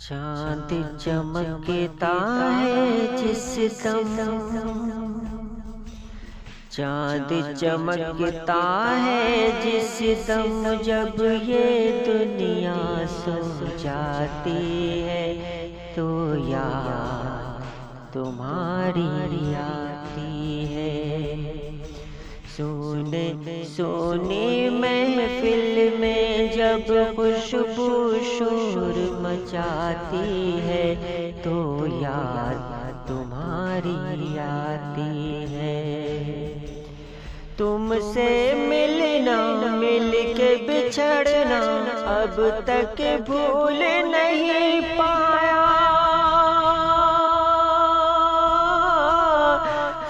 चांद चमकता है जिस दम, चांद चमकता है जिस दम, जब ये दुनिया सो जाती है तो याद तुम्हारी आती है। सोने सोने महफिल में जब खुशबू शोर मचाती है तो याद तुम्हारी आती है। तुमसे मिलना मिल के बिछड़ना अब तक भूल नहीं पाया।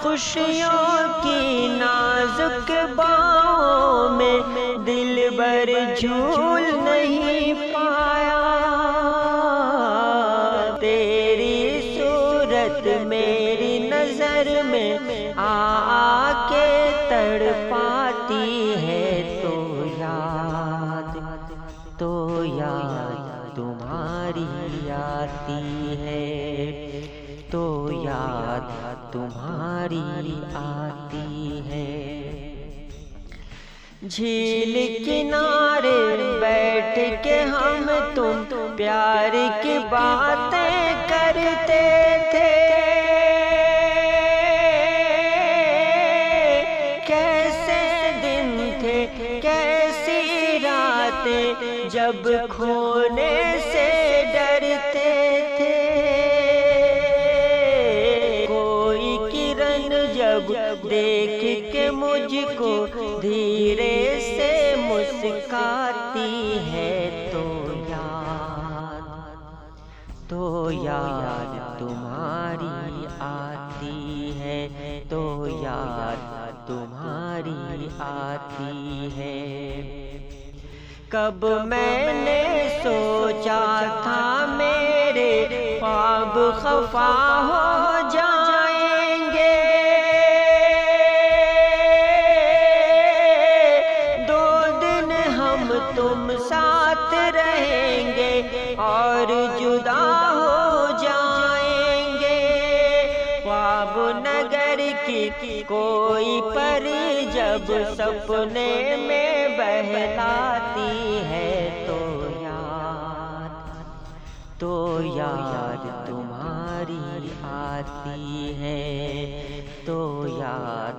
खुशियों की नाजुक बाहों में दिल भर झूल नहीं पाया। तेरी सूरत मेरी नजर में आके तड़पाती है तो याद तुम्हारी आती है, तो याद तुम्हारी आती है। झील किनारे बैठ के हम तुम प्यार की बातें करते थे। कैसे दिन थे कैसी रातें जब खोने से डरते थे। कोई किरण जब देख के मुझको धीरे से मुस्काती है तो याद तुम्हारी आती है, तो याद तुम्हारी आती है। कब मैंने सोचा था मेरे ख्वाब खफा हो जाएंगे। दो दिन हम तुम साथ रहेंगे और जुदा हो जाएंगे। ख्वाब नगर की कोई परी जब सपने में बहलाती है तो याद तुम्हारी आती है, तो याद